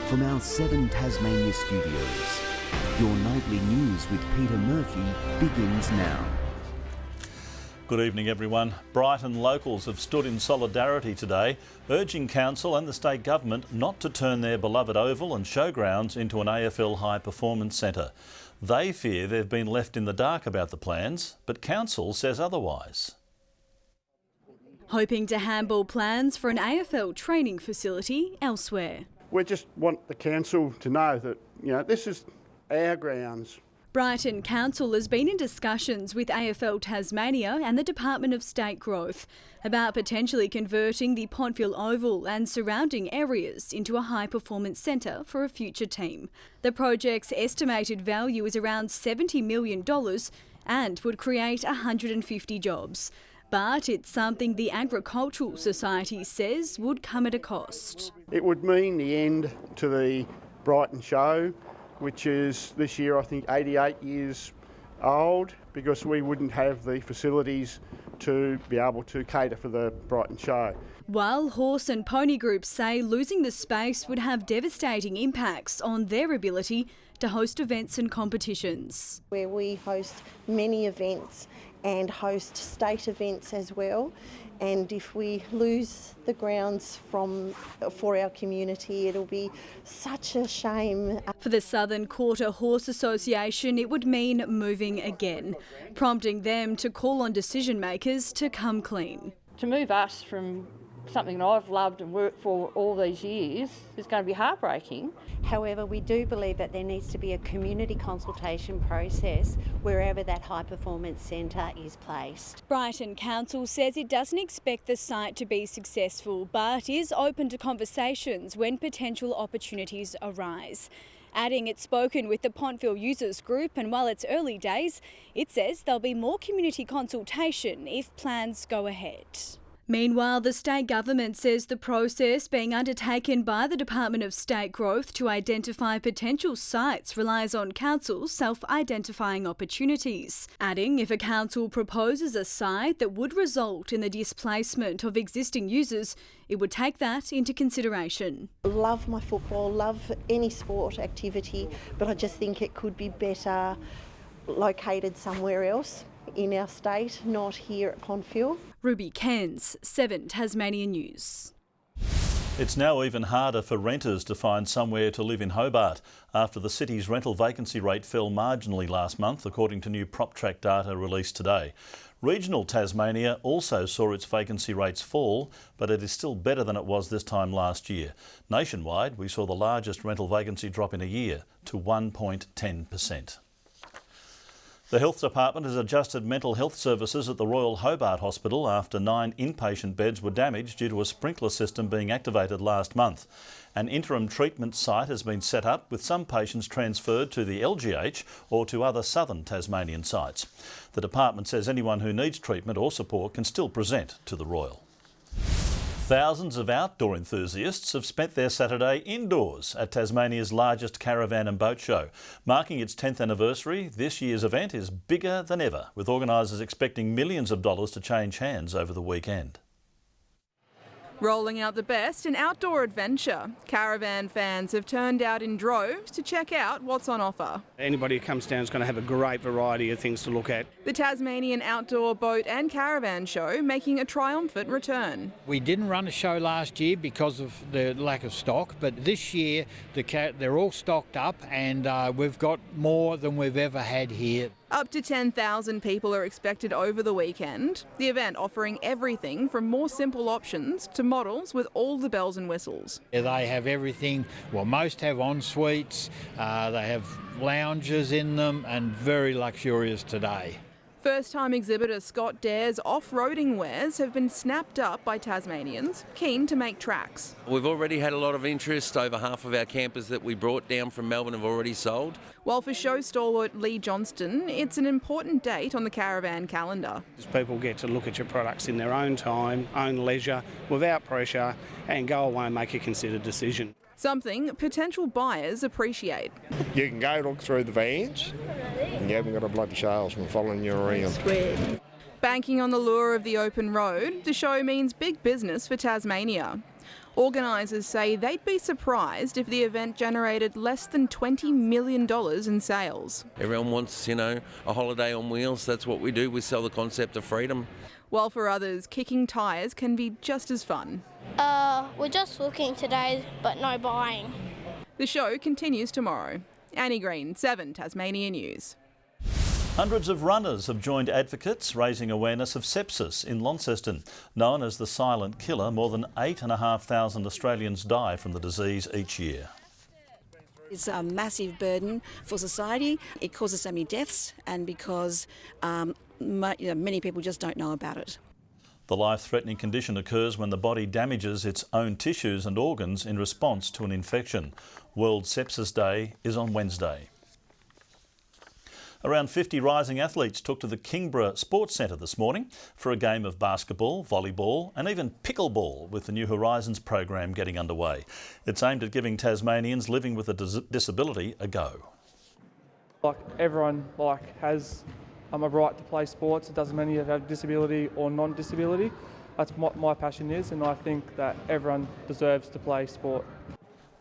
From our 7 Tasmania studios, your nightly news with Peter Murphy begins now. Good evening everyone. Brighton locals have stood in solidarity today, urging council and the state government not to turn their beloved oval and showgrounds into an AFL high performance centre. They fear they've been left in the dark about the plans, but council says otherwise. Hoping to handball plans for an AFL training facility elsewhere. We just want the council to know that, this is our grounds. Brighton Council has been in discussions with AFL Tasmania and the Department of State Growth about potentially converting the Pontville Oval and surrounding areas into a high-performance centre for a future team. The project's estimated value is around $70 million and would create 150 jobs. But it's something the Agricultural Society says would come at a cost. It would mean the end to the Brighton show, which is this year I think 88 years old, because we wouldn't have the facilities to be able to cater for the Brighton show. While horse and pony groups say losing the space would have devastating impacts on their ability to host events and competitions. Where we host many events and host state events as well. And if we lose the grounds for our community, it'll be such a shame. For the Southern Quarter Horse Association, it would mean moving again, prompting them to call on decision makers to come clean. To move us from something that I've loved and worked for all these years is going to be heartbreaking. However, we do believe that there needs to be a community consultation process wherever that high performance centre is placed. Brighton Council says it doesn't expect the site to be successful, but is open to conversations when potential opportunities arise. Adding it's spoken with the Pontville Users Group, and while it's early days, it says there'll be more community consultation if plans go ahead. Meanwhile, the state government says the process being undertaken by the Department of State Growth to identify potential sites relies on councils self-identifying opportunities. Adding, if a council proposes a site that would result in the displacement of existing users, it would take that into consideration. Love my football, love any sport activity, but I just think it could be better located somewhere else in our state, not here at Pontville. Ruby Cairns, 7 Tasmania News. It's now even harder for renters to find somewhere to live in Hobart after the city's rental vacancy rate fell marginally last month, according to new PropTrack data released today. Regional Tasmania also saw its vacancy rates fall, but it is still better than it was this time last year. Nationwide, we saw the largest rental vacancy drop in a year to 1.10%. The Health Department has adjusted mental health services at the Royal Hobart Hospital after 9 inpatient beds were damaged due to a sprinkler system being activated last month. An interim treatment site has been set up, with some patients transferred to the LGH or to other southern Tasmanian sites. The department says anyone who needs treatment or support can still present to the Royal. Thousands of outdoor enthusiasts have spent their Saturday indoors at Tasmania's largest caravan and boat show. Marking its 10th anniversary, this year's event is bigger than ever, with organisers expecting millions of dollars to change hands over the weekend. Rolling out the best in outdoor adventure, caravan fans have turned out in droves to check out what's on offer. Anybody who comes down is going to have a great variety of things to look at. The Tasmanian Outdoor Boat and Caravan Show making a triumphant return. We didn't run a show last year because of the lack of stock, but this year they're all stocked up, and we've got more than we've ever had here. Up to 10,000 people are expected over the weekend. The event offering everything from more simple options to models with all the bells and whistles. They have everything. Well, most have en-suites, they have lounges in them, and very luxurious today. First-time exhibitor Scott Dare's off-roading wares have been snapped up by Tasmanians, keen to make tracks. We've already had a lot of interest. Over half of our campers that we brought down from Melbourne have already sold. While for show stalwart Lee Johnston, it's an important date on the caravan calendar. People get to look at your products in their own time, own leisure, without pressure, and go away and make a considered decision. Something potential buyers appreciate. You can go look through the vans and you haven't got a bloody salesman following you around. Banking on the lure of the open road, the show means big business for Tasmania. Organisers say they'd be surprised if the event generated less than $20 million in sales. Everyone wants, a holiday on wheels. That's what we do. We sell the concept of freedom. While for others, kicking tyres can be just as fun. We're just looking today, but no buying. The show continues tomorrow. Annie Green, 7 Tasmania News. Hundreds of runners have joined advocates raising awareness of sepsis in Launceston. Known as the silent killer, more than 8,500 Australians die from the disease each year. It's a massive burden for society. It causes so many deaths, and because many people just don't know about it. The life-threatening condition occurs when the body damages its own tissues and organs in response to an infection. World Sepsis Day is on Wednesday. Around 50 rising athletes took to the Kingborough Sports Centre this morning for a game of basketball, volleyball and even pickleball, with the New Horizons program getting underway. It's aimed at giving Tasmanians living with a disability a go. Everyone has a right to play sports. It doesn't matter if you have disability or non-disability. That's what my passion is, and I think that everyone deserves to play sport.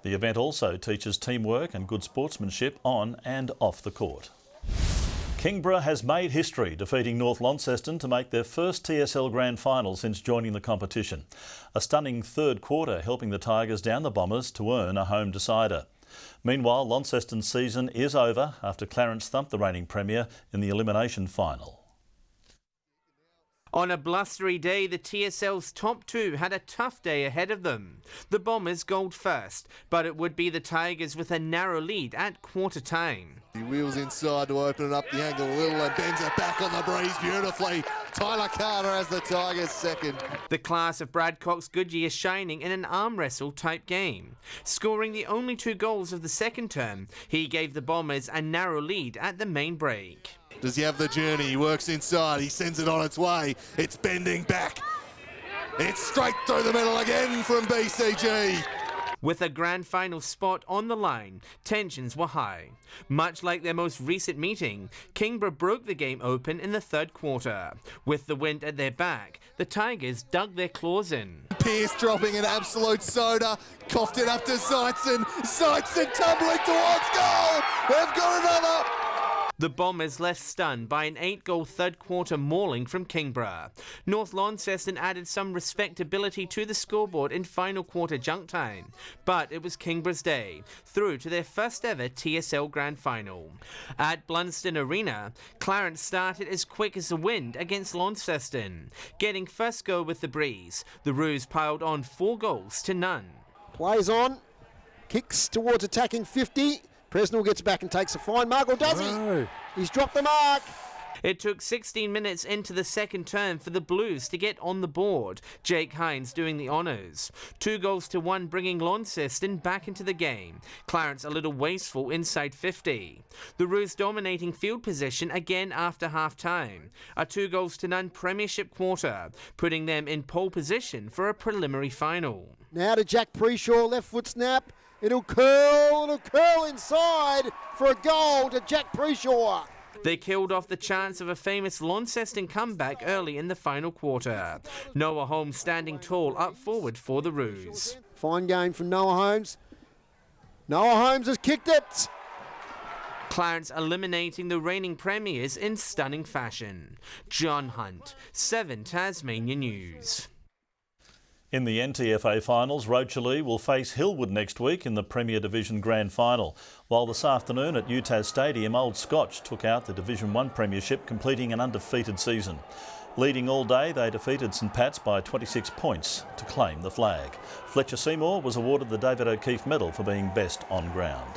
The event also teaches teamwork and good sportsmanship on and off the court. Kingborough has made history, defeating North Launceston to make their first TSL Grand Final since joining the competition. A stunning third quarter helping the Tigers down the Bombers to earn a home decider. Meanwhile, Launceston's season is over after Clarence thumped the reigning premier in the elimination final. On a blustery day, the TSL's top two had a tough day ahead of them. The Bombers gold first, but it would be the Tigers with a narrow lead at quarter time. He wheels inside to open up the angle a little and bends it back on the breeze beautifully. Tyler Carter has the Tigers second. The class of Brad Cox-Goodye is shining in an arm wrestle type game. Scoring the only 2 goals of the second term, he gave the Bombers a narrow lead at the main break. Does he have the journey? He works inside, he sends it on its way. It's bending back. It's straight through the middle again from BCG. With a grand final spot on the line, tensions were high. Much like their most recent meeting, Kingborough broke the game open in the third quarter. With the wind at their back, the Tigers dug their claws in. Pearce dropping an absolute soda, coughed it up to Seitzen. Seitzen tumbling towards goal. They've got another. The Bombers left stunned by an 8-goal third-quarter mauling from Kingborough. North Launceston added some respectability to the scoreboard in final quarter junk time, but it was Kingborough's day, through to their first ever TSL Grand Final. At Blunston Arena, Clarence started as quick as the wind against Launceston. Getting first go with the breeze, the Roos piled on 4 goals to none. Plays on, kicks towards attacking 50. Presnell gets back and takes a fine mark, or does he? He's dropped the mark. It took 16 minutes into the second term for the Blues to get on the board, Jake Hines doing the honours. 2 goals to 1 bringing Launceston back into the game. Clarence a little wasteful inside 50. The Roos dominating field possession again after half-time. A 2 goals to none premiership quarter, putting them in pole position for a preliminary final. Now to Jack Preshaw, left foot snap. It'll curl inside for a goal to Jack Preshaw. They killed off the chance of a famous Launceston comeback early in the final quarter. Noah Holmes standing tall up forward for the Roos. Fine game from Noah Holmes. Noah Holmes has kicked it. Clarence eliminating the reigning premiers in stunning fashion. John Hunt, 7 Tasmania News. In the NTFA finals, Rocherlea will face Hillwood next week in the Premier Division Grand Final, while this afternoon at UTAS Stadium, Old Scotch took out the Division 1 Premiership, completing an undefeated season. Leading all day, they defeated St Pat's by 26 points to claim the flag. Fletcher Seymour was awarded the David O'Keefe Medal for being best on ground.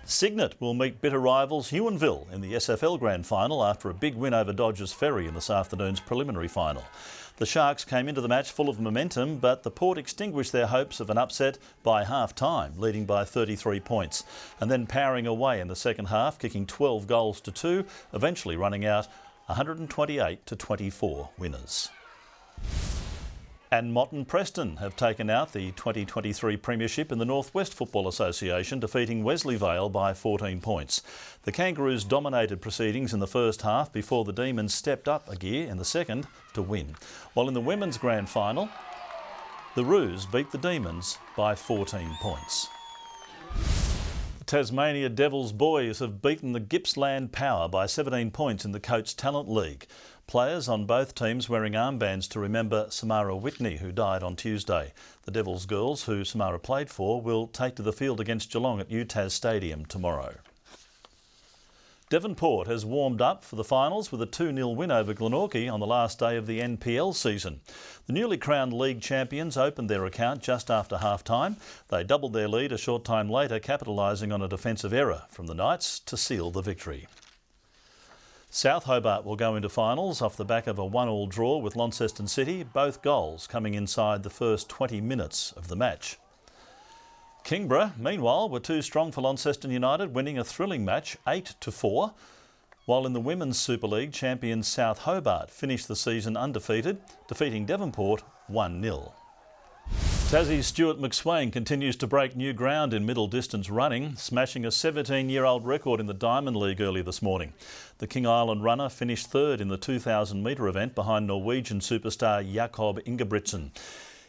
Cygnet will meet bitter rivals Huonville in the SFL Grand Final after a big win over Dodgers Ferry in this afternoon's preliminary final. The Sharks came into the match full of momentum, but the Port extinguished their hopes of an upset by half-time, leading by 33 points, and then powering away in the second half, kicking 12 goals to 2, eventually running out 128 to 24 winners. And Mott and Preston have taken out the 2023 Premiership in the North West Football Association, defeating Wesley Vale by 14 points. The Kangaroos dominated proceedings in the first half before the Demons stepped up a gear in the second to win. While in the women's grand final, The Roos beat the Demons by 14 points. The Tasmania Devils boys have beaten the Gippsland Power by 17 points in the Coates Talent League. Players on both teams wearing armbands to remember Samara Whitney, who died on Tuesday. The Devils girls, who Samara played for, will take to the field against Geelong at UTAS Stadium tomorrow. Devonport has warmed up for the finals with a 2-0 win over Glenorchy on the last day of the NPL season. The newly crowned league champions opened their account just after half-time. They doubled their lead a short time later, capitalising on a defensive error from the Knights to seal the victory. South Hobart will go into finals off the back of a 1-1 draw with Launceston City, both goals coming inside the first 20 minutes of the match. Kingborough, meanwhile, were too strong for Launceston United, winning a thrilling match 8-4, while in the Women's Super League, champions South Hobart finished the season undefeated, defeating Devonport 1-0. Tassie's Stuart McSwain continues to break new ground in middle distance running, smashing a 17-year-old record in the Diamond League early this morning. The King Island runner finished third in the 2,000-metre event behind Norwegian superstar Jakob Ingebrigtsen.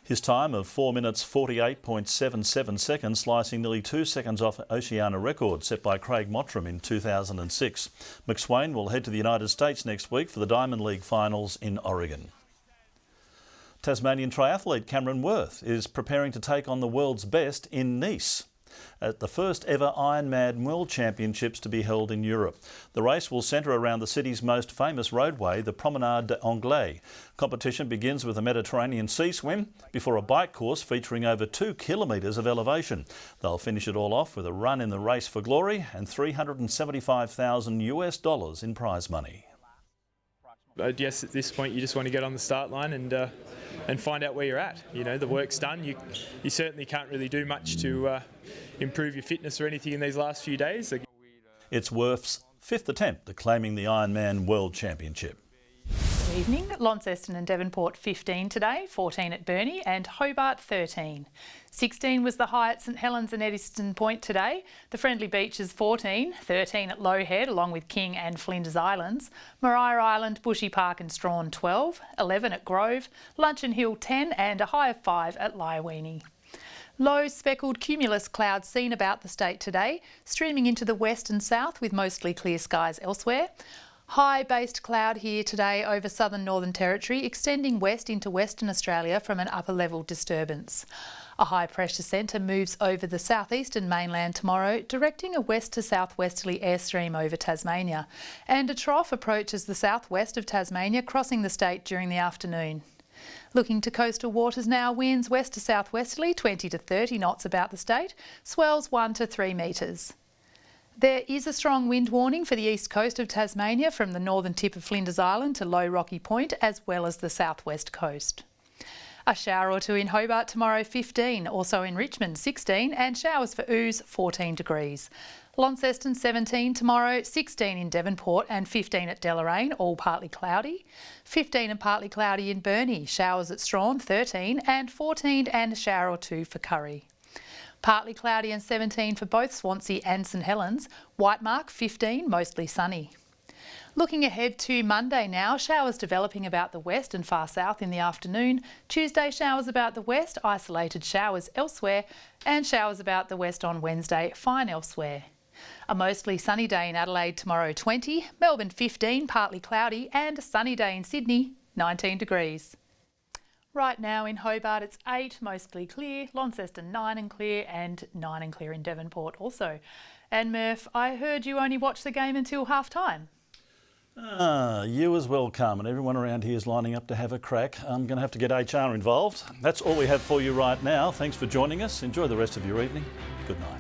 His time of 4 minutes 48.77 seconds, slicing nearly 2 seconds off Oceania record set by Craig Mottram in 2006. McSwain will head to the United States next week for the Diamond League finals in Oregon. Tasmanian triathlete Cameron Worth is preparing to take on the world's best in Nice at the first ever Ironman World Championships to be held in Europe. The race will centre around the city's most famous roadway, the Promenade d'Anglais. Competition begins with a Mediterranean sea swim before a bike course featuring over 2 kilometres of elevation. They'll finish it all off with a run in the Race for Glory and $375,000 in prize money. I guess at this point you just want to get on the start line and find out where you're at. You know, the work's done. You certainly can't really do much to improve your fitness or anything in these last few days. It's Worth's 5th attempt at claiming the Ironman World Championship. Good evening. Launceston and Devonport 15 today, 14 at Burnie and Hobart 13. 16 was the high at St Helens and Eddystone Point today. The Friendly Beaches 14, 13 at Low Head along with King and Flinders Islands. Maria Island, Bushy Park and Strawn 12, 11 at Grove, Luncheon Hill 10 and a high of 5 at Lyweenie. Low speckled cumulus clouds seen about the state today, streaming into the west and south with mostly clear skies elsewhere. High-based cloud here today over southern Northern Territory, extending west into Western Australia from an upper-level disturbance. A high-pressure centre moves over the southeastern mainland tomorrow, directing a west to southwesterly airstream over Tasmania, and a trough approaches the southwest of Tasmania, crossing the state during the afternoon. Looking to coastal waters now, winds west to southwesterly 20 to 30 knots about the state, swells 1 to 3 metres. There is a strong wind warning for the east coast of Tasmania from the northern tip of Flinders Island to Low Rocky Point, as well as the southwest coast. A shower or two in Hobart tomorrow 15, also in Richmond 16 and showers for Ouse 14 degrees. Launceston 17 tomorrow, 16 in Devonport and 15 at Deloraine, all partly cloudy. 15 and partly cloudy in Burnie, showers at Strawn 13 and 14 and a shower or two for Curry. Partly cloudy and 17 for both Swansea and St Helens. Whitemark 15, mostly sunny. Looking ahead to Monday now, showers developing about the west and far south in the afternoon. Tuesday, showers about the west, isolated showers elsewhere, and showers about the west on Wednesday, fine elsewhere. A mostly sunny day in Adelaide tomorrow 20, Melbourne 15, partly cloudy, and a sunny day in Sydney 19 degrees. Right now in Hobart it's 8, mostly clear, Launceston 9 and clear and 9 and clear in Devonport also. And Murph, I heard you only watched the game until half-time. You as well, Carmen. Everyone around here is lining up to have a crack. I'm going to have to get HR involved. That's all we have for you right now. Thanks for joining us. Enjoy the rest of your evening. Good night.